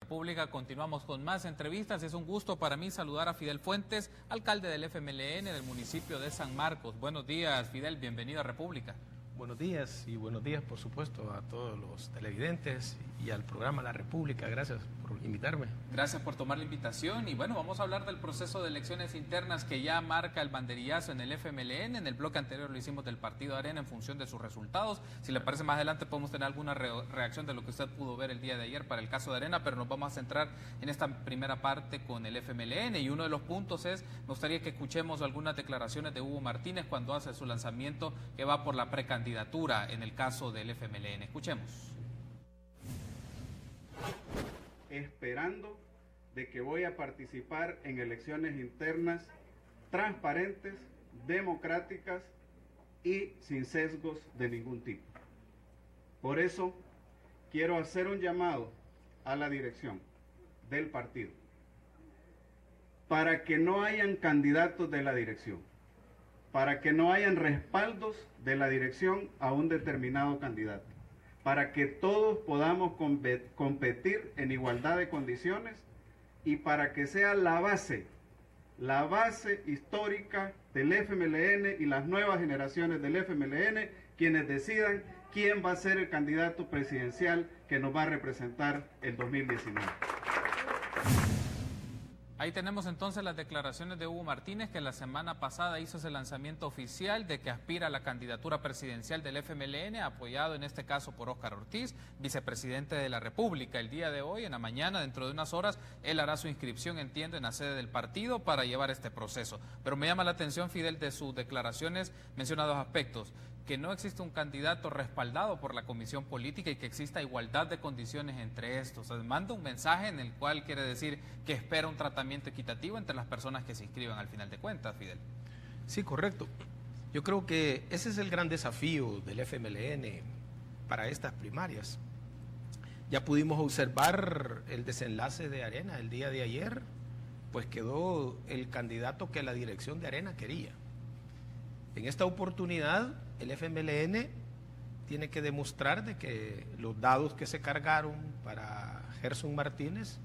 República, continuamos con más entrevistas. Es un gusto para mí saludar a Fidel Fuentes, alcalde del FMLN del municipio de San Marcos. Buenos días, Fidel, bienvenido a República. Buenos días y buenos días, por supuesto, a todos los televidentes y al programa La República. Gracias por invitarme. Gracias por tomar la invitación y bueno, vamos a hablar del proceso de elecciones internas que ya marca el banderillazo en el FMLN. En el bloque anterior lo hicimos del Partido Arena en función de sus resultados. Si le parece, más adelante podemos tener alguna reacción de lo que usted pudo ver el día de ayer para el caso de Arena, pero nos vamos a centrar en esta primera parte con el FMLN y uno de los puntos es, me gustaría que escuchemos algunas declaraciones de Hugo Martínez cuando hace su lanzamiento que va por la precandidatura en el caso del FMLN. Escuchemos. Esperando de que voy a participar en elecciones internas transparentes, democráticas y sin sesgos de ningún tipo. Por eso quiero hacer un llamado a la dirección del partido para que no hayan candidatos de la dirección, para que no hayan respaldos de la dirección a un determinado candidato, para que todos podamos competir en igualdad de condiciones y para que sea la base histórica del FMLN y las nuevas generaciones del FMLN quienes decidan quién va a ser el candidato presidencial que nos va a representar el 2019. Ahí tenemos entonces las declaraciones de Hugo Martínez, que la semana pasada hizo ese lanzamiento oficial de que aspira a la candidatura presidencial del FMLN, apoyado en este caso por Óscar Ortiz, vicepresidente de la República. El día de hoy, en la mañana, dentro de unas horas, él hará su inscripción, entiendo, en la sede del partido para llevar este proceso. Pero me llama la atención, Fidel, de sus declaraciones, menciona dos aspectos: que no existe un candidato respaldado por la Comisión Política y que exista igualdad de condiciones entre estos. Manda un mensaje en el cual quiere decir que espera un tratamiento equitativo entre las personas que se inscriban al final de cuentas, Fidel. Sí, correcto. Yo creo que ese es el gran desafío del FMLN para estas primarias. Ya pudimos observar el desenlace de Arena el día de ayer, pues quedó el candidato que la dirección de Arena quería. En esta oportunidad, el FMLN tiene que demostrar de que los dados que se cargaron para Gerson Martínez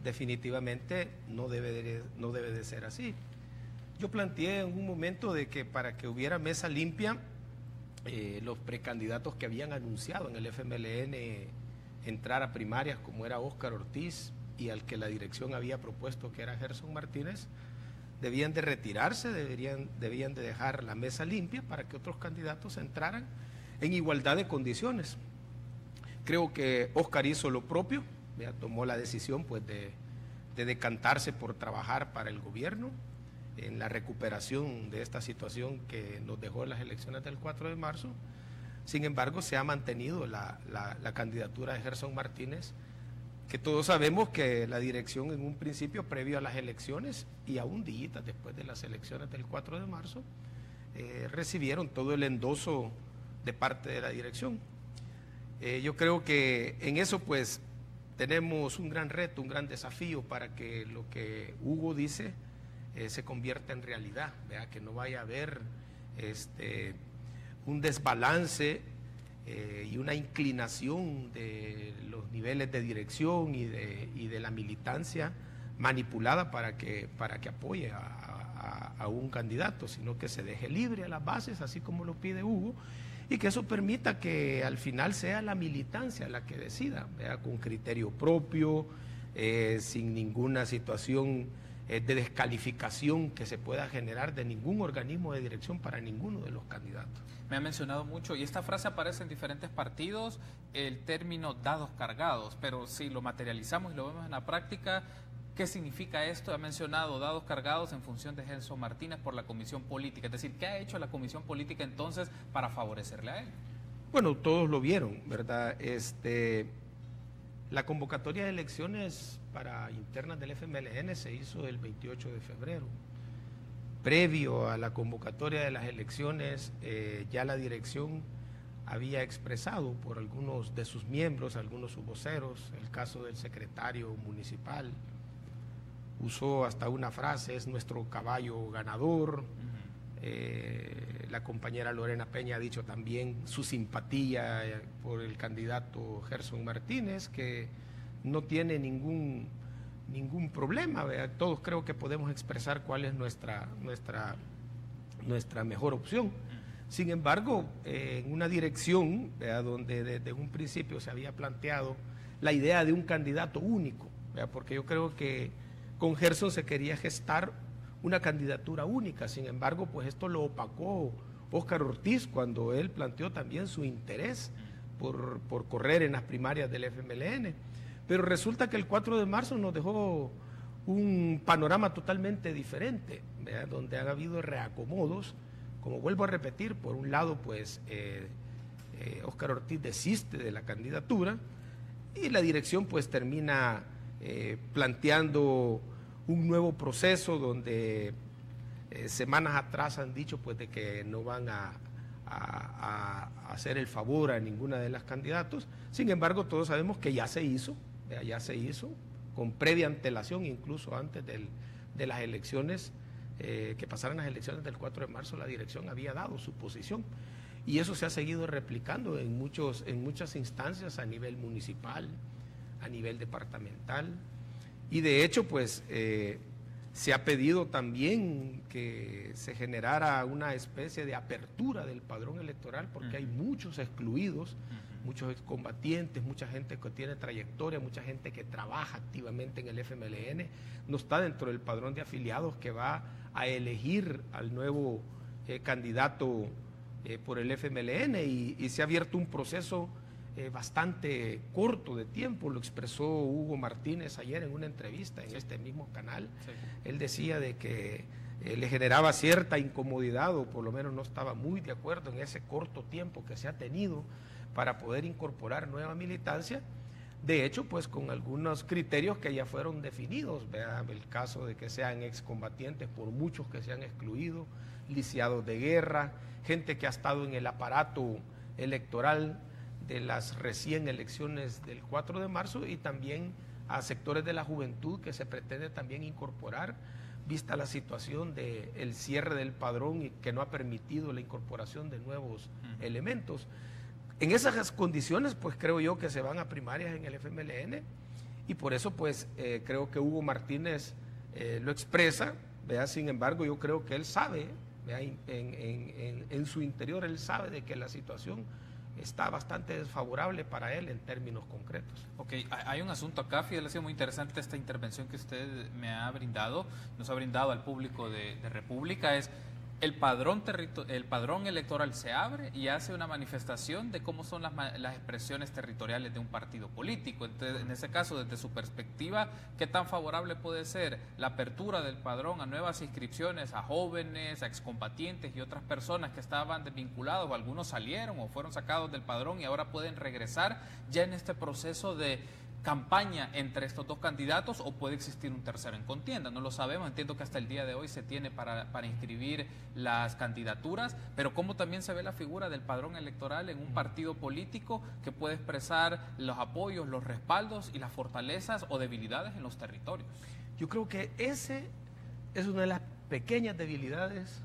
definitivamente no debe de ser así. Yo planteé en un momento de que para que hubiera mesa limpia, los precandidatos que habían anunciado en el FMLN entrar a primarias, como era Óscar Ortiz y al que la dirección había propuesto que era Gerson Martínez, debían de retirarse, debían de dejar la mesa limpia para que otros candidatos entraran en igualdad de condiciones. Creo que Óscar hizo lo propio, ya tomó la decisión pues de decantarse por trabajar para el gobierno en la recuperación de esta situación que nos dejó las elecciones del 4 de marzo. Sin embargo, se ha mantenido la candidatura de Gerson Martínez, que todos sabemos que la dirección en un principio, previo a las elecciones y aún días después de las elecciones del 4 de marzo, recibieron todo el endoso de parte de la dirección. Yo creo que en eso pues tenemos un gran reto, un gran desafío para que lo que Hugo dice se convierta en realidad, ¿verdad? Que no vaya a haber un desbalance y una inclinación de los niveles de dirección y de la militancia manipulada para que apoye a un candidato, sino que se deje libre a las bases, así como lo pide Hugo, y que eso permita que al final sea la militancia la que decida, ¿verdad? Con criterio propio, sin ninguna situación de descalificación que se pueda generar de ningún organismo de dirección para ninguno de los candidatos. Me ha mencionado mucho, y esta frase aparece en diferentes partidos, el término dados cargados, pero si lo materializamos y lo vemos en la práctica, ¿qué significa esto? Ha mencionado dados cargados en función de Gerson Martínez por la Comisión Política, es decir, ¿qué ha hecho la Comisión Política entonces para favorecerle a él? Bueno, todos lo vieron, ¿verdad? La convocatoria de elecciones para internas del FMLN se hizo el 28 de febrero. Previo a la convocatoria de las elecciones, ya la dirección había expresado por algunos de sus miembros, algunos subvoceros, el caso del secretario municipal, usó hasta una frase: es nuestro caballo ganador. La compañera Lorena Peña ha dicho también su simpatía por el candidato Gerson Martínez, que no tiene ningún problema, ¿verdad? Todos creo que podemos expresar cuál es nuestra mejor opción. Sin embargo, en una dirección, ¿verdad?, donde desde un principio se había planteado la idea de un candidato único, ¿verdad?, porque yo creo que con Gerson se quería gestar una candidatura única. Sin embargo, pues esto lo opacó Óscar Ortiz cuando él planteó también su interés por correr en las primarias del FMLN. Pero resulta que el 4 de marzo nos dejó un panorama totalmente diferente, ¿verdad?, donde han habido reacomodos. Como vuelvo a repetir, por un lado, pues Óscar Ortiz desiste de la candidatura y la dirección pues termina planteando un nuevo proceso donde semanas atrás han dicho pues de que no van a hacer el favor a ninguna de las candidatos. Sin embargo, todos sabemos que ya se hizo con previa antelación, incluso antes de las elecciones, que pasaran las elecciones del 4 de marzo, la dirección había dado su posición. Y eso se ha seguido replicando en muchas instancias a nivel municipal, a nivel departamental. Y de hecho, pues, se ha pedido también que se generara una especie de apertura del padrón electoral, porque hay muchos excluidos, muchos excombatientes, mucha gente que tiene trayectoria, mucha gente que trabaja activamente en el FMLN, no está dentro del padrón de afiliados que va a elegir al nuevo candidato por el FMLN, y se ha abierto un proceso bastante corto de tiempo. Lo expresó Hugo Martínez ayer en una entrevista en este mismo canal. Él decía de que le generaba cierta incomodidad, o por lo menos no estaba muy de acuerdo en ese corto tiempo que se ha tenido para poder incorporar nueva militancia. De hecho, pues con algunos criterios que ya fueron definidos, vean el caso de que sean excombatientes, por muchos que se han excluido, lisiados de guerra, gente que ha estado en el aparato electoral de las recién elecciones del 4 de marzo, y también a sectores de la juventud que se pretende también incorporar, vista la situación del cierre del padrón y que no ha permitido la incorporación de nuevos elementos. En esas condiciones, pues creo yo que se van a primarias en el FMLN, y por eso pues creo que Hugo Martínez lo expresa, ¿verdad? Sin embargo, yo creo que él sabe, en su interior él sabe de que la situación está bastante desfavorable para él en términos concretos. Ok, hay un asunto acá, Fidel, ha sido muy interesante esta intervención que usted me ha brindado, nos ha brindado al público de República. Es el padrón electoral se abre y hace una manifestación de cómo son las expresiones territoriales de un partido político. Entonces, en ese caso, desde su perspectiva, ¿qué tan favorable puede ser la apertura del padrón a nuevas inscripciones, a jóvenes, a excombatientes y otras personas que estaban desvinculados, o algunos salieron o fueron sacados del padrón y ahora pueden regresar ya en este proceso de campaña entre estos dos candidatos, o puede existir un tercero en contienda? No lo sabemos. Entiendo que hasta el día de hoy se tiene para inscribir las candidaturas, pero cómo también se ve la figura del padrón electoral en un partido político que puede expresar los apoyos, los respaldos y las fortalezas o debilidades en los territorios. Yo creo que ese es una de las pequeñas debilidades,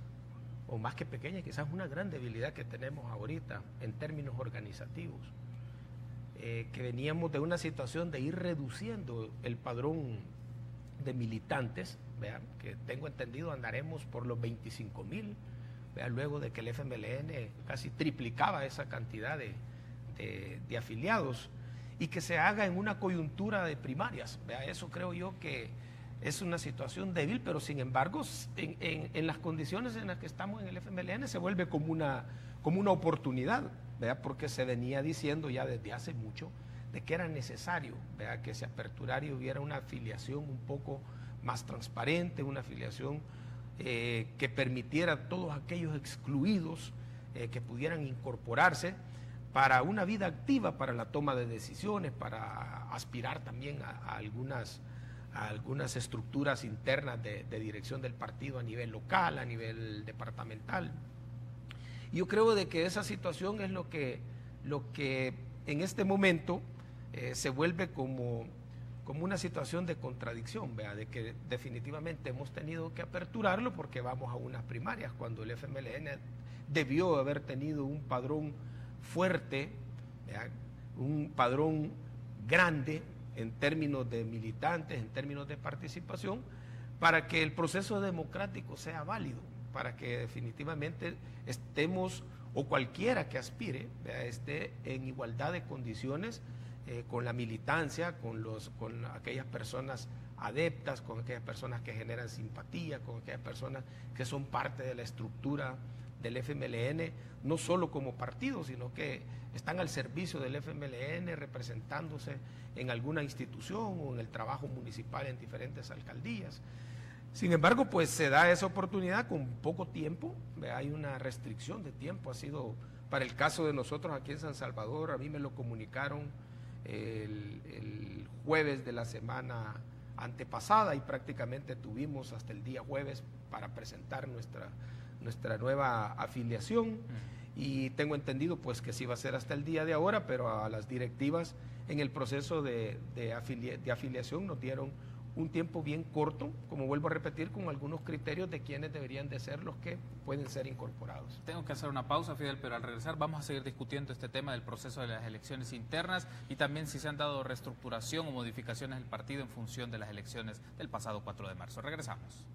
o más que pequeña, quizás una gran debilidad que tenemos ahorita en términos organizativos. Que veníamos de una situación de ir reduciendo el padrón de militantes, vean, que tengo entendido andaremos por los 25,000, luego de que el FMLN casi triplicaba esa cantidad de afiliados, y que se haga en una coyuntura de primarias. Eso creo yo que es una situación débil, pero sin embargo en las condiciones en las que estamos en el FMLN se vuelve como una oportunidad, ¿verdad? Porque se venía diciendo ya desde hace mucho de que era necesario, ¿verdad?, que se aperturara y hubiera una afiliación un poco más transparente, una afiliación que permitiera a todos aquellos excluidos que pudieran incorporarse para una vida activa, para la toma de decisiones, para aspirar también a algunas estructuras internas de dirección del partido a nivel local, a nivel departamental. Yo creo de que esa situación es lo que en este momento se vuelve como una situación de contradicción, ¿verdad? De que definitivamente hemos tenido que aperturarlo porque vamos a unas primarias, cuando el FMLN debió haber tenido un padrón fuerte, ¿verdad?, un padrón grande, en términos de militantes, en términos de participación, para que el proceso democrático sea válido, para que definitivamente estemos, o cualquiera que aspire, esté en igualdad de condiciones con la militancia, con aquellas personas adeptas, con aquellas personas que generan simpatía, con aquellas personas que son parte de la estructura del FMLN, no solo como partido, sino que están al servicio del FMLN, representándose en alguna institución o en el trabajo municipal en diferentes alcaldías. Sin embargo, pues se da esa oportunidad con poco tiempo, hay una restricción de tiempo, ha sido, para el caso de nosotros aquí en San Salvador, a mí me lo comunicaron el jueves de la semana antepasada y prácticamente tuvimos hasta el día jueves para presentar nuestra nueva afiliación, y tengo entendido pues que sí va a ser hasta el día de ahora, pero a las directivas en el proceso de afiliación nos dieron un tiempo bien corto, como vuelvo a repetir, con algunos criterios de quiénes deberían de ser los que pueden ser incorporados. Tengo que hacer una pausa, Fidel, pero al regresar vamos a seguir discutiendo este tema del proceso de las elecciones internas y también si se han dado reestructuración o modificaciones del partido en función de las elecciones del pasado 4 de marzo. Regresamos.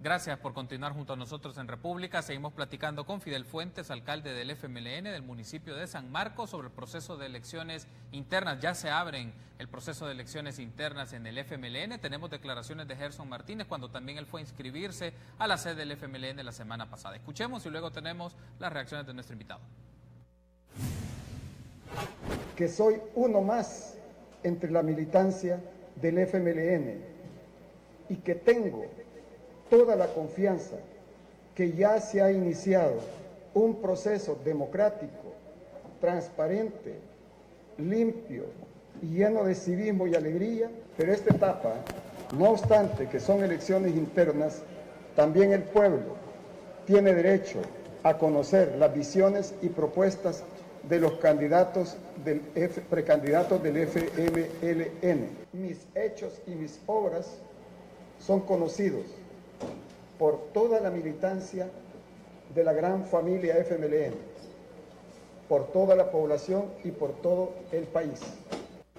Gracias por continuar junto a nosotros en República. Seguimos platicando con Fidel Fuentes, alcalde del FMLN del municipio de San Marcos, sobre el proceso de elecciones internas. Ya se abren el proceso de elecciones internas en el FMLN. Tenemos declaraciones de Gerson Martínez cuando también él fue a inscribirse a la sede del FMLN la semana pasada. Escuchemos y luego tenemos las reacciones de nuestro invitado. Que soy uno más entre la militancia del FMLN y que tengo toda la confianza que ya se ha iniciado un proceso democrático, transparente, limpio y lleno de civismo y alegría, pero esta etapa, no obstante que son elecciones internas, también el pueblo tiene derecho a conocer las visiones y propuestas de los candidatos precandidatos del FMLN. Mis hechos y mis obras son conocidos por toda la militancia de la gran familia FMLN. por toda la población y por todo el país.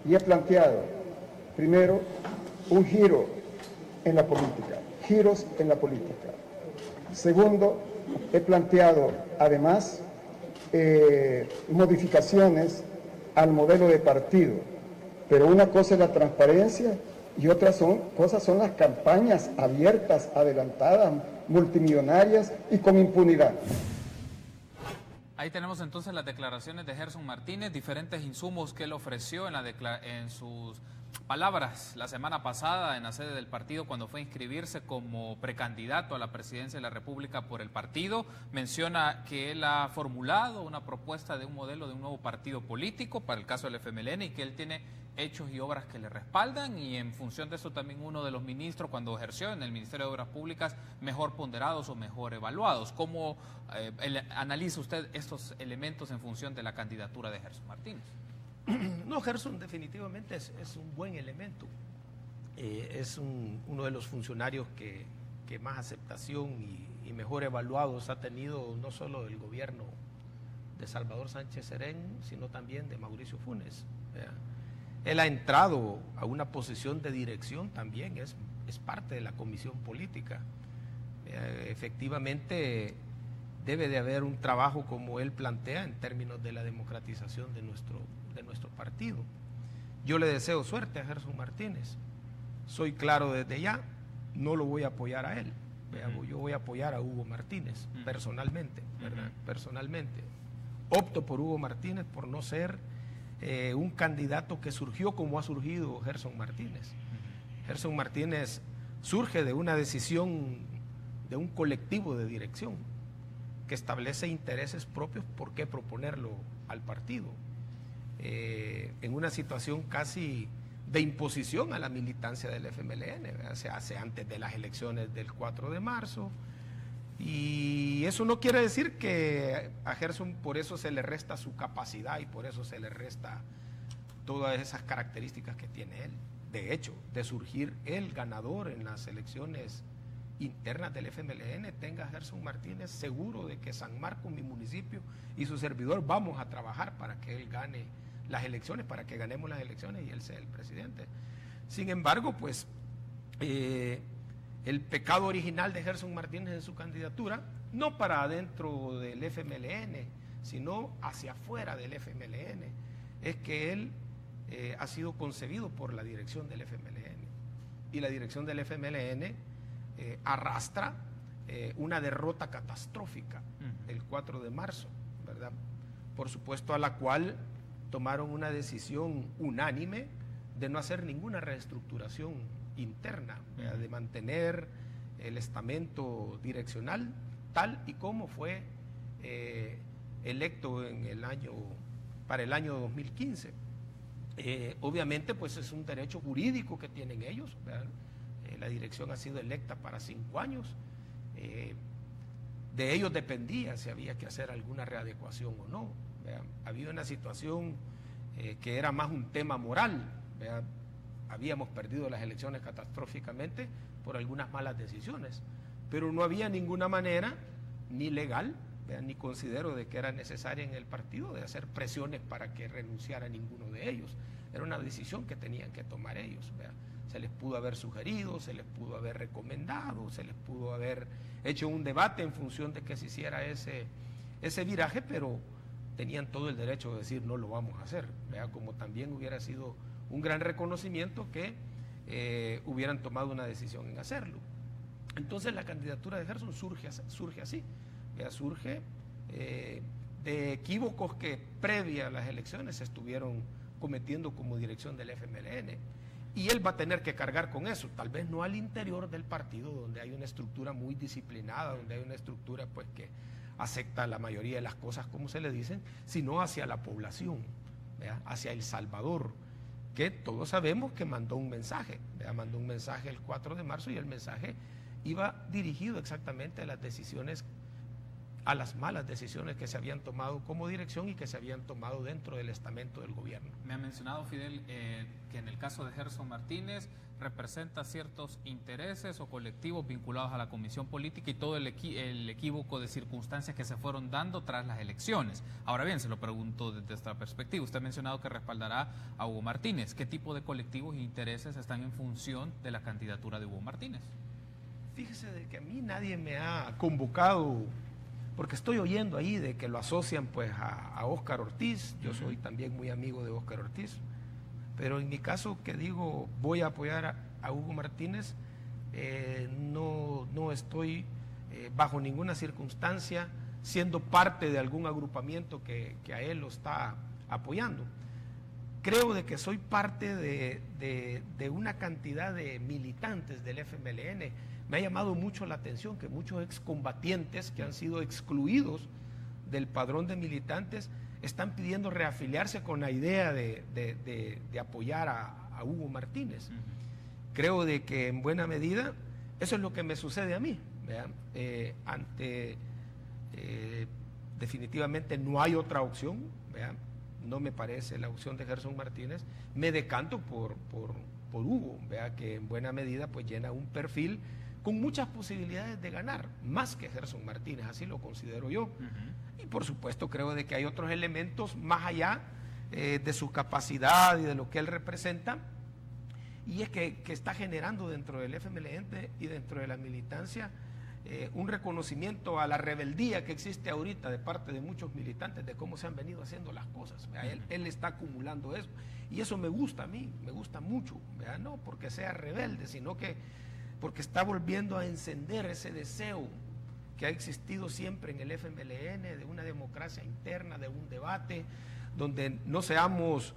Y he planteado, primero, un giro en la política, giros en la política. Segundo, he planteado, además, modificaciones al modelo de partido. Pero una cosa es la transparencia y otra cosas son las campañas abiertas, adelantadas, multimillonarias y con impunidad. Ahí tenemos entonces las declaraciones de Gerson Martínez, diferentes insumos que él ofreció en sus palabras la semana pasada en la sede del partido cuando fue a inscribirse como precandidato a la presidencia de la República por el partido. Menciona que él ha formulado una propuesta de un modelo de un nuevo partido político para el caso del FMLN y que él tiene hechos y obras que le respaldan, y en función de eso también uno de los ministros cuando ejerció en el Ministerio de Obras Públicas mejor ponderados o mejor evaluados. ¿Cómo analiza usted estos elementos en función de la candidatura de Gerson Martínez? No, Gerson definitivamente es un buen elemento. Es uno de los funcionarios que más aceptación y mejor evaluados ha tenido, no solo del gobierno de Salvador Sánchez Serén, sino también de Mauricio Funes. Él ha entrado a una posición de dirección también, es parte de la comisión política. Efectivamente, debe de haber un trabajo como él plantea en términos de la democratización de nuestro partido. Yo le deseo suerte a Gerson Martínez. Soy claro desde ya, no lo voy a apoyar a él. Yo voy a apoyar a Hugo Martínez, personalmente, ¿verdad? Personalmente. Opto por Hugo Martínez por no ser un candidato que surgió como ha surgido Gerson Martínez. Gerson Martínez surge de una decisión de un colectivo de dirección que establece intereses propios, por qué proponerlo al partido. En una situación casi de imposición a la militancia del FMLN, se hace antes de las elecciones del 4 de marzo, y eso no quiere decir que a Gerson por eso se le resta su capacidad y por eso se le resta todas esas características que tiene él. De hecho, de surgir el ganador en las elecciones internas del FMLN, tenga Gerson Martínez seguro de que San Marcos, mi municipio, y su servidor vamos a trabajar para que él gane las elecciones, para que ganemos las elecciones y él sea el presidente. Sin embargo, pues el pecado original de Gerson Martínez en su candidatura, no para adentro del FMLN, sino hacia afuera del FMLN, es que él ha sido concebido por la dirección del FMLN. Y la dirección del FMLN arrastra una derrota catastrófica el 4 de marzo, ¿verdad? Por supuesto, a la cual tomaron una decisión unánime de no hacer ninguna reestructuración interna, de mantener el estamento direccional tal y como fue electo para el año 2015. Obviamente, pues es un derecho jurídico que tienen ellos, ¿verdad? La dirección ha sido electa para 5 años. De ellos dependía si había que hacer alguna readecuación o no. Había una situación que era más un tema moral. Habíamos perdido las elecciones catastróficamente por algunas malas decisiones, pero no había ninguna manera, ni legal, ni considero de que era necesaria en el partido, de hacer presiones para que renunciara ninguno de ellos. Era una decisión que tenían que tomar ellos. Se les pudo haber sugerido, se les pudo haber recomendado, se les pudo haber hecho un debate en función de que se hiciera ese viraje, pero tenían todo el derecho de decir no lo vamos a hacer, como también hubiera sido un gran reconocimiento que hubieran tomado una decisión en hacerlo. Entonces la candidatura de Gerson surge así, surge de equívocos que previa a las elecciones se estuvieron cometiendo como dirección del FMLN, y él va a tener que cargar con eso, tal vez no al interior del partido, donde hay una estructura muy disciplinada, donde hay una estructura pues que acepta la mayoría de las cosas como se le dicen, sino hacia la población, hacia El Salvador, que todos sabemos que mandó un mensaje, mandó un mensaje el 4 de marzo y el mensaje iba dirigido exactamente a las decisiones a las malas decisiones que se habían tomado como dirección y que se habían tomado dentro del estamento del gobierno. Me ha mencionado, Fidel, que en el caso de Gerson Martínez representa ciertos intereses o colectivos vinculados a la comisión política y todo el equívoco de circunstancias que se fueron dando tras las elecciones. Ahora bien, se lo pregunto desde esta perspectiva. Usted ha mencionado que respaldará a Hugo Martínez. ¿Qué tipo de colectivos e intereses están en función de la candidatura de Hugo Martínez? Fíjese de que a mí nadie me ha convocado, porque estoy oyendo ahí de que lo asocian pues a Óscar Ortiz. Yo soy también muy amigo de Óscar Ortiz, pero en mi caso que digo voy a apoyar a Hugo Martínez, no estoy bajo ninguna circunstancia siendo parte de algún agrupamiento que a él lo está apoyando. Creo de que soy parte de una cantidad de militantes del FMLN. Me ha llamado mucho la atención que muchos excombatientes que han sido excluidos del padrón de militantes están pidiendo reafiliarse con la idea de apoyar a Hugo Martínez. Creo de que en buena medida eso es lo que me sucede a mí. Definitivamente no hay otra opción, no me parece la opción de Gerson Martínez. Me decanto por Hugo, que en buena medida pues llena un perfil con muchas posibilidades de ganar, más que Gerson Martínez, así lo considero yo. Y por supuesto creo de que hay otros elementos más allá de su capacidad y de lo que él representa, y es que está generando dentro del FMLN y dentro de la militancia un reconocimiento a la rebeldía que existe ahorita de parte de muchos militantes de cómo se han venido haciendo las cosas. Él está acumulando eso, y eso me gusta a mí, me gusta mucho, no porque sea rebelde, sino que porque está volviendo a encender ese deseo que ha existido siempre en el FMLN, de una democracia interna, de un debate, donde no seamos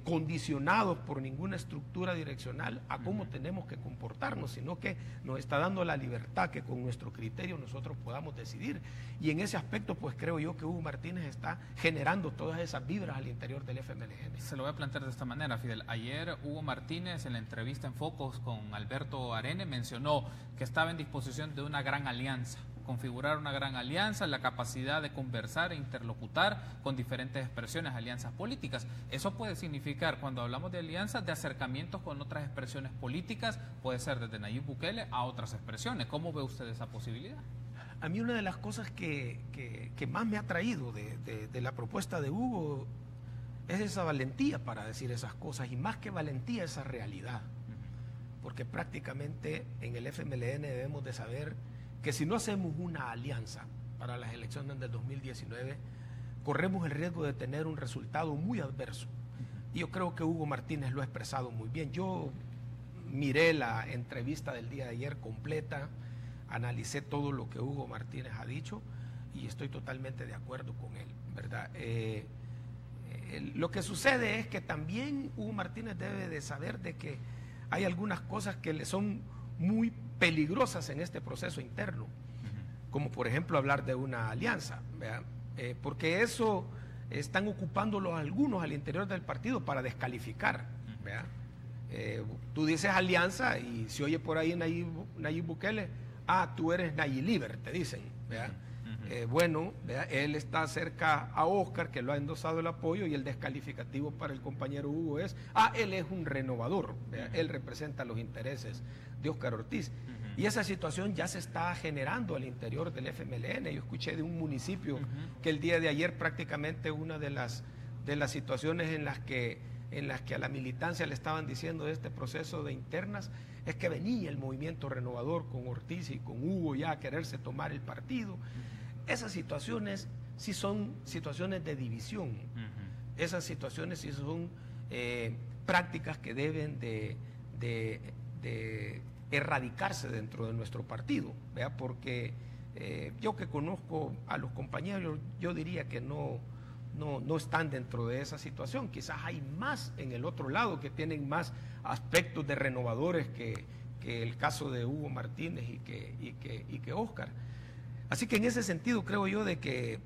condicionados por ninguna estructura direccional a cómo tenemos que comportarnos, sino que nos está dando la libertad que con nuestro criterio nosotros podamos decidir. Y en ese aspecto, pues creo yo que Hugo Martínez está generando todas esas vibras al interior del FMLN. Se lo voy a plantear de esta manera, Fidel. Ayer Hugo Martínez, en la entrevista en Focus con Alberto Arene, mencionó que estaba en disposición de una gran alianza, configurar una gran alianza, la capacidad de conversar e interlocutar con diferentes expresiones, alianzas políticas. Eso puede significar, cuando hablamos de alianzas, de acercamientos con otras expresiones políticas, puede ser desde Nayib Bukele a otras expresiones. ¿Cómo ve usted esa posibilidad? A mí una de las cosas que más me ha traído de la propuesta de Hugo es esa valentía para decir esas cosas, y más que valentía, esa realidad. Porque prácticamente en el FMLN debemos de saber que si no hacemos una alianza para las elecciones del 2019, corremos el riesgo de tener un resultado muy adverso. Y yo creo que Hugo Martínez lo ha expresado muy bien. Yo miré la entrevista del día de ayer completa, analicé todo lo que Hugo Martínez ha dicho y estoy totalmente de acuerdo con él, ¿verdad? Lo que sucede es que también Hugo Martínez debe de saber de que hay algunas cosas que le son muy peligrosas en este proceso interno, como por ejemplo hablar de una alianza, porque eso están ocupándolo algunos al interior del partido para descalificar. Tú dices alianza y se oye por ahí Nayib Bukele, tú eres Nayiliber, te dicen. Bueno, él está cerca a Óscar, que lo ha endosado el apoyo, y el descalificativo para el compañero Hugo es, él es un renovador, él representa los intereses de Óscar Ortiz. Y esa situación ya se está generando al interior del FMLN. Yo escuché de un municipio que el día de ayer prácticamente una de las situaciones en las que a la militancia le estaban diciendo de este proceso de internas es que venía el movimiento renovador con Ortiz y con Hugo ya a quererse tomar el partido. Esas situaciones sí son situaciones de división. Esas situaciones sí son prácticas que deben de erradicarse dentro de nuestro partido, porque yo que conozco a los compañeros, yo diría que no están dentro de esa situación. Quizás hay más en el otro lado que tienen más aspectos de renovadores que el caso de Hugo Martínez y que Óscar. Así que en ese sentido creo yo de que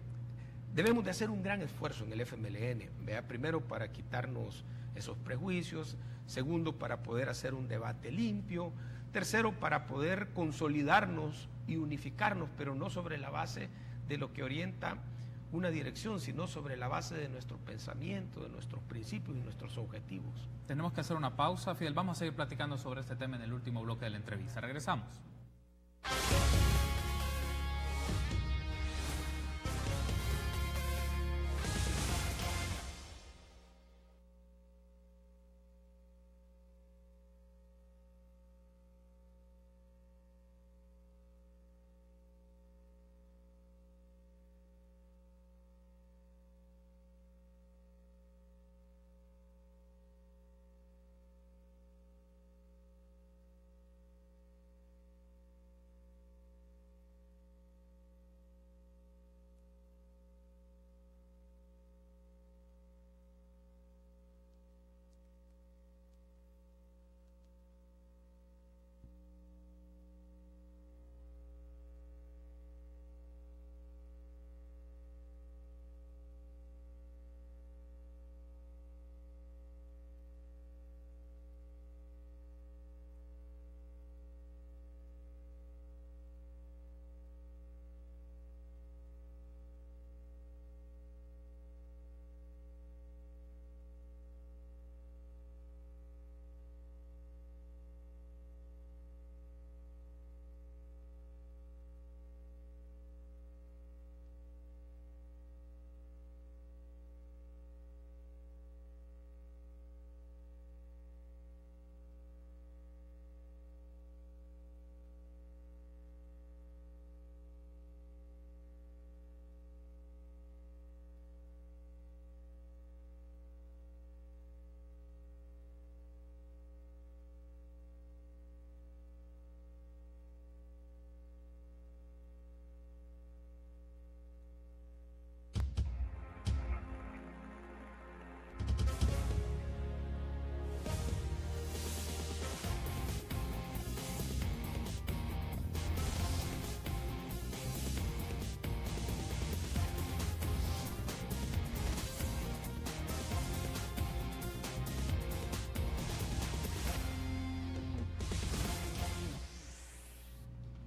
debemos de hacer un gran esfuerzo en el FMLN, primero para quitarnos esos prejuicios, segundo para poder hacer un debate limpio, tercero para poder consolidarnos y unificarnos, pero no sobre la base de lo que orienta una dirección, sino sobre la base de nuestro pensamiento, de nuestros principios y nuestros objetivos. Tenemos que hacer una pausa, Fidel. Vamos a seguir platicando sobre este tema en el último bloque de la entrevista. Regresamos.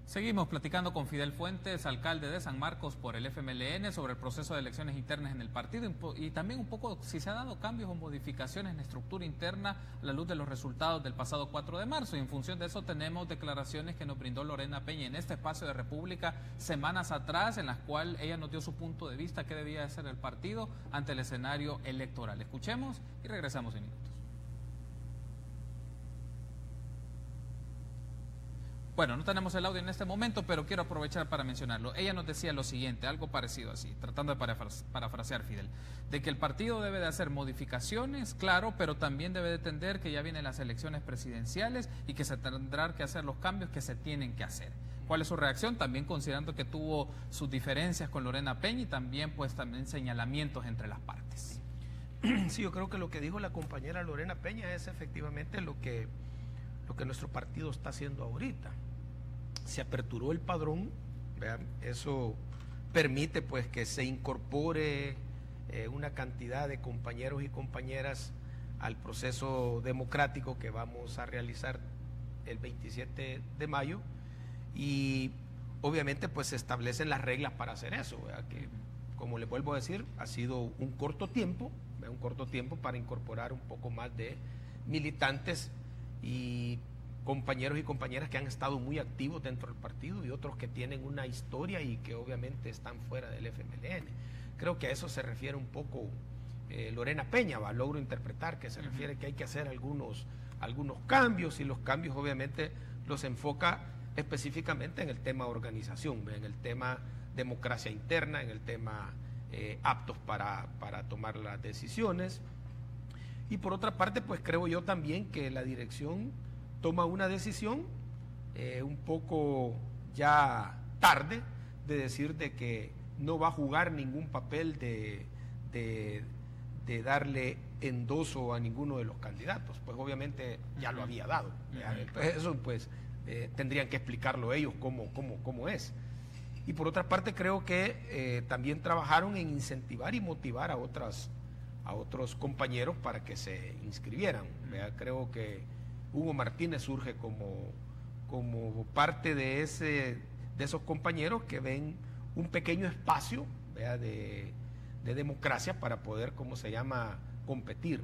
Seguimos platicando con Fidel Fuentes, alcalde de San Marcos por el FMLN, sobre el proceso de elecciones internas en el partido y también un poco si se han dado cambios o modificaciones en la estructura interna a la luz de los resultados del pasado 4 de marzo. Y en función de eso tenemos declaraciones que nos brindó Lorena Peña en este espacio de República semanas atrás, en las cuales ella nos dio su punto de vista, qué debía hacer el partido ante el escenario electoral. Escuchemos y regresamos en minutos. Bueno, no tenemos el audio en este momento, pero quiero aprovechar para mencionarlo. Ella nos decía lo siguiente, algo parecido así, tratando de parafrasear, Fidel, de que el partido debe de hacer modificaciones, claro, pero también debe de entender que ya vienen las elecciones presidenciales y que se tendrán que hacer los cambios que se tienen que hacer. ¿Cuál es su reacción? También considerando que tuvo sus diferencias con Lorena Peña y también señalamientos entre las partes. Sí, yo creo que lo que dijo la compañera Lorena Peña es efectivamente lo que nuestro partido está haciendo ahorita. Se aperturó el padrón, ¿vean? Eso permite pues que se incorpore una cantidad de compañeros y compañeras al proceso democrático que vamos a realizar el 27 de mayo y obviamente pues se establecen las reglas para hacer eso, ¿verdad? Que como les vuelvo a decir, ha sido un corto tiempo para incorporar un poco más de militantes y compañeros y compañeras que han estado muy activos dentro del partido y otros que tienen una historia y que obviamente están fuera del FMLN. Creo que a eso se refiere un poco Lorena Peña, logro interpretar que se refiere que hay que hacer algunos cambios y los cambios obviamente los enfoca específicamente en el tema organización, en el tema democracia interna, en el tema aptos para tomar las decisiones. Y por otra parte, pues creo yo también que la dirección toma una decisión un poco ya tarde de decir de que no va a jugar ningún papel de darle endoso a ninguno de los candidatos. Pues obviamente ya lo había dado. Entonces eso pues tendrían que explicarlo ellos cómo es. Y por otra parte creo que también trabajaron en incentivar y motivar a otros compañeros para que se inscribieran. Creo que Hugo Martínez surge como parte de esos compañeros que ven un pequeño espacio, ¿vea?, de democracia para poder, ¿cómo se llama?, competir.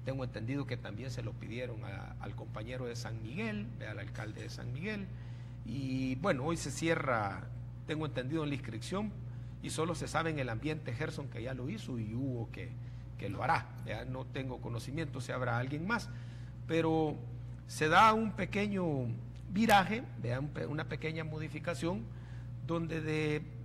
Tengo entendido que también se lo pidieron al compañero de San Miguel, ¿vea?, al alcalde de San Miguel. Y bueno, hoy se cierra, tengo entendido, en la inscripción, y solo se sabe en el ambiente Gerson que ya lo hizo y Hugo que lo hará. ¿Vea? No tengo conocimiento si habrá alguien más, pero se da un pequeño viraje, ¿vea?, una pequeña modificación, donde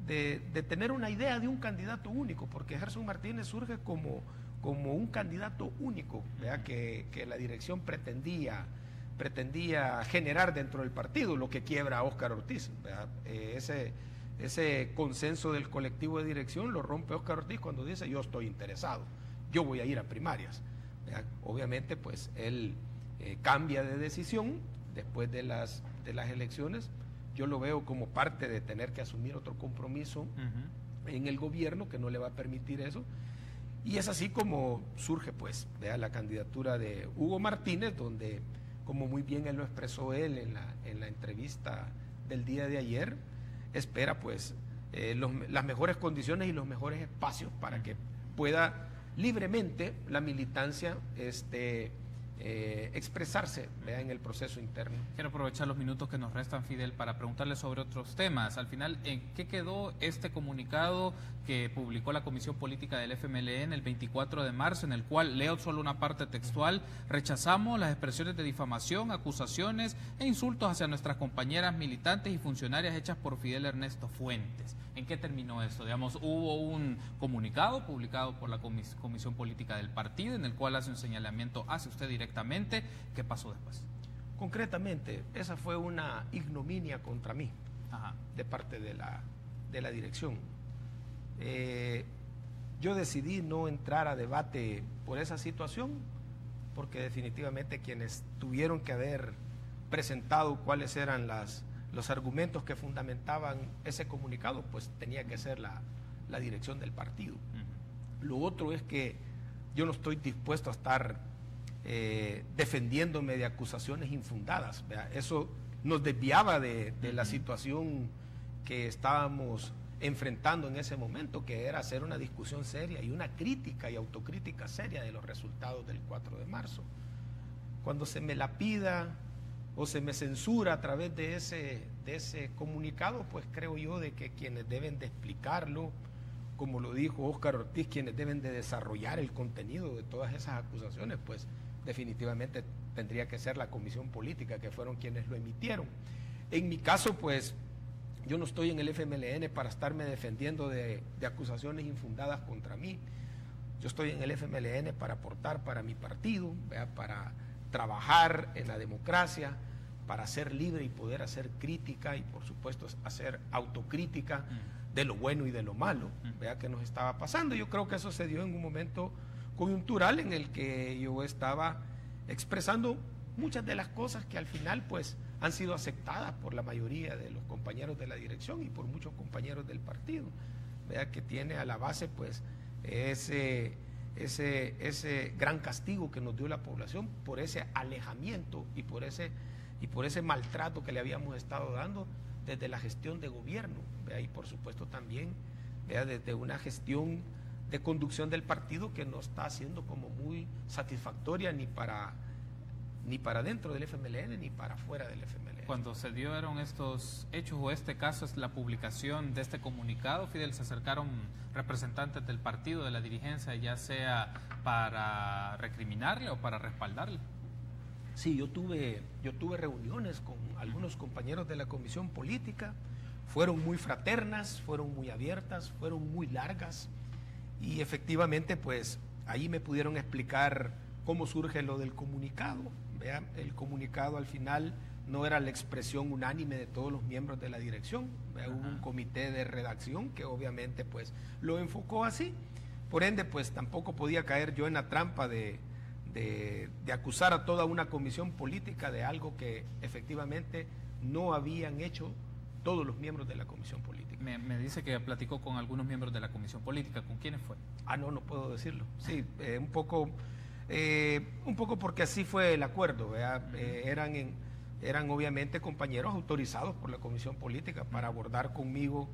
de tener una idea de un candidato único, porque Gerson Martínez surge como un candidato único, ¿vea?, que la dirección pretendía generar dentro del partido, lo que quiebra a Óscar Ortiz. Ese consenso del colectivo de dirección lo rompe Óscar Ortiz cuando dice: yo estoy interesado, yo voy a ir a primarias. ¿Vea? Obviamente, pues él cambia de decisión después de las elecciones. Yo lo veo como parte de tener que asumir otro compromiso en el gobierno que no le va a permitir eso. Y es así como surge, pues, ¿vea?, la candidatura de Hugo Martínez, donde, como muy bien él lo expresó él en la entrevista del día de ayer, espera, pues, las mejores condiciones y los mejores espacios para que pueda libremente la militancia expresarse, ¿vea?, en el proceso interno. Quiero aprovechar los minutos que nos restan, Fidel, para preguntarle sobre otros temas. Al final, ¿en qué quedó este comunicado que publicó la Comisión Política del FMLN el 24 de marzo, en el cual, leo solo una parte textual: rechazamos las expresiones de difamación, acusaciones e insultos hacia nuestras compañeras militantes y funcionarias hechas por Fidel Ernesto Fuentes? ¿En qué terminó esto? Digamos, hubo un comunicado publicado por la Comisión Política del partido en el cual hace un señalamiento hacia usted directamente. ¿Qué pasó después? Concretamente, esa fue una ignominia contra mí, de parte de la dirección. Yo decidí no entrar a debate por esa situación, porque definitivamente quienes tuvieron que haber presentado cuáles eran los argumentos que fundamentaban ese comunicado, pues tenía que ser la dirección del partido. Lo otro es que yo no estoy dispuesto a estar defendiéndome de acusaciones infundadas, ¿vea? Eso nos desviaba de la situación que estábamos enfrentando en ese momento, que era hacer una discusión seria y una crítica y autocrítica seria de los resultados del 4 de marzo. Cuando se me lapida o se me censura a través de ese comunicado, pues creo yo de que quienes deben de explicarlo, como lo dijo Óscar Ortiz, quienes deben de desarrollar el contenido de todas esas acusaciones, pues definitivamente tendría que ser la Comisión Política, que fueron quienes lo emitieron. En mi caso, pues yo no estoy en el FMLN para estarme defendiendo de acusaciones infundadas contra mí. Yo estoy en el FMLN para aportar para mi partido, ¿vea?, para trabajar en la democracia, para ser libre y poder hacer crítica y, por supuesto, hacer autocrítica de lo bueno y de lo malo, ¿vea?, que nos estaba pasando. Yo creo que eso se dio en un momento coyuntural en el que yo estaba expresando muchas de las cosas que al final, pues, han sido aceptadas por la mayoría de los compañeros de la dirección y por muchos compañeros del partido, ¿vea?, que tiene a la base, pues, ese gran castigo que nos dio la población por ese alejamiento y por ese maltrato que le habíamos estado dando desde la gestión de gobierno, ¿vea?, y por supuesto también, ¿vea?, desde una gestión de conducción del partido que no está siendo como muy satisfactoria ni para dentro del FMLN ni para fuera del FMLN. Cuando se dieron estos hechos o este caso es la publicación de este comunicado, Fidel, se acercaron representantes del partido, de la dirigencia, ya sea para recriminarle o para respaldarle. Sí, yo tuve reuniones con algunos compañeros de la Comisión Política, fueron muy fraternas, fueron muy abiertas, fueron muy largas y efectivamente, pues ahí me pudieron explicar cómo surge lo del comunicado. Vean, el comunicado al final no era la expresión unánime de todos los miembros de la dirección. Hubo un comité de redacción que obviamente, pues, lo enfocó así. Por ende, pues tampoco podía caer yo en la trampa de acusar a toda una comisión política de algo que efectivamente no habían hecho todos los miembros de la comisión política. Me dice que platicó con algunos miembros de la comisión política. ¿Con quiénes fue? No puedo decirlo. Sí, un poco porque así fue el acuerdo, ¿verdad? Eran obviamente compañeros autorizados por la comisión política para abordar conmigo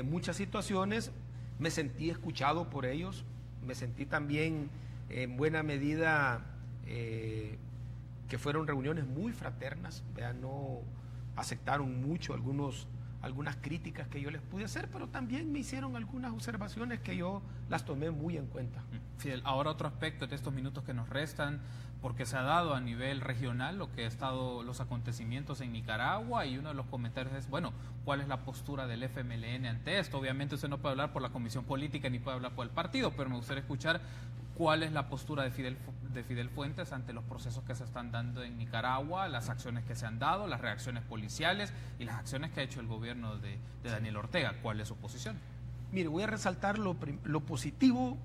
muchas situaciones, me sentí escuchado por ellos, me sentí también en buena medida que fueron reuniones muy fraternas, no aceptaron mucho algunas críticas que yo les pude hacer, pero también me hicieron algunas observaciones que yo las tomé muy en cuenta. Fidel, ahora otro aspecto de estos minutos que nos restan, porque se ha dado a nivel regional lo que ha estado los acontecimientos en Nicaragua, y uno de los comentarios es, bueno, ¿cuál es la postura del FMLN ante esto? Obviamente usted no puede hablar por la Comisión Política ni puede hablar por el partido, pero me gustaría escuchar cuál es la postura de Fidel Fuentes ante los procesos que se están dando en Nicaragua, las acciones que se han dado, las reacciones policiales y las acciones que ha hecho el gobierno de Daniel Ortega. ¿Cuál es su posición? Mire, voy a resaltar lo positivo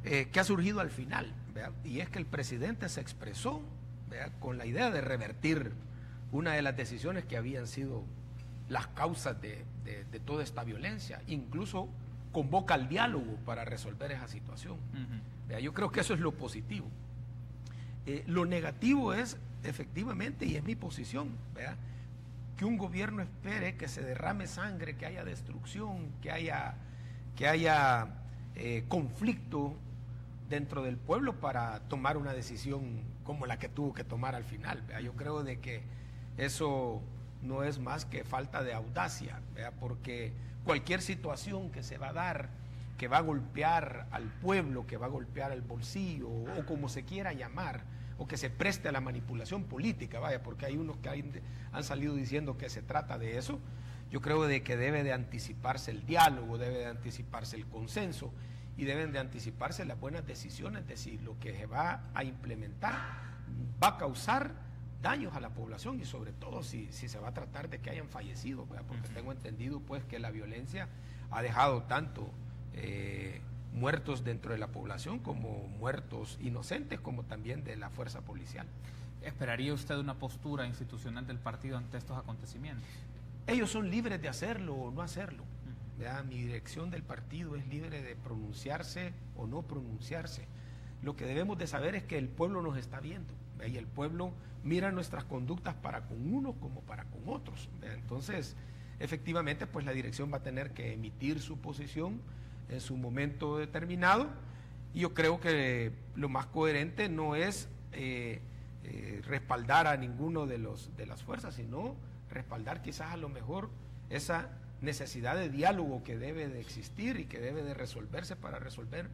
que ha surgido al final, ¿verdad? Y es que el presidente se expresó, ¿verdad?, con la idea de revertir una de las decisiones que habían sido las causas de toda esta violencia. Incluso convoca al diálogo para resolver esa situación. ¿Verdad? Yo creo que eso es lo positivo. Lo negativo es, efectivamente, y es mi posición, ¿verdad?, que un gobierno espere que se derrame sangre, que haya destrucción, que haya conflicto dentro del pueblo para tomar una decisión como la que tuvo que tomar al final, ¿verdad? Yo creo de que eso no es más que falta de audacia, ¿verdad? Porque cualquier situación que se va a dar, que va a golpear al pueblo, que va a golpear al bolsillo, o como se quiera llamar, o que se preste a la manipulación política, vaya, porque hay unos que han salido diciendo que se trata de eso. Yo creo de que debe de anticiparse el diálogo, debe de anticiparse el consenso y deben de anticiparse las buenas decisiones de si lo que se va a implementar va a causar daños a la población y sobre todo si se va a tratar de que hayan fallecido, ¿verdad? Porque tengo entendido pues que la violencia ha dejado tanto muertos dentro de la población como muertos inocentes, como también de la fuerza policial. ¿Esperaría usted una postura institucional del partido ante estos acontecimientos? Ellos son libres de hacerlo o no hacerlo, ¿verdad? Mi dirección del partido es libre de pronunciarse o no pronunciarse. Lo que debemos de saber es que el pueblo nos está viendo, ¿verdad? Y el pueblo mira nuestras conductas para con unos como para con otros, ¿verdad? Entonces, efectivamente, pues la dirección va a tener que emitir su posición en su momento determinado, y yo creo que lo más coherente no es respaldar a ninguno de las fuerzas, sino respaldar quizás a lo mejor esa necesidad de diálogo que debe de existir y que debe de resolverse para resolver,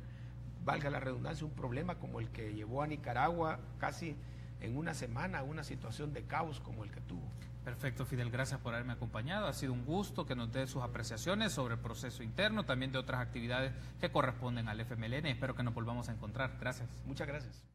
valga la redundancia, un problema como el que llevó a Nicaragua casi en una semana a una situación de caos como el que tuvo. Perfecto, Fidel, gracias por haberme acompañado. Ha sido un gusto que nos dé sus apreciaciones sobre el proceso interno, también de otras actividades que corresponden al FMLN. Espero que nos volvamos a encontrar. Gracias. Muchas gracias.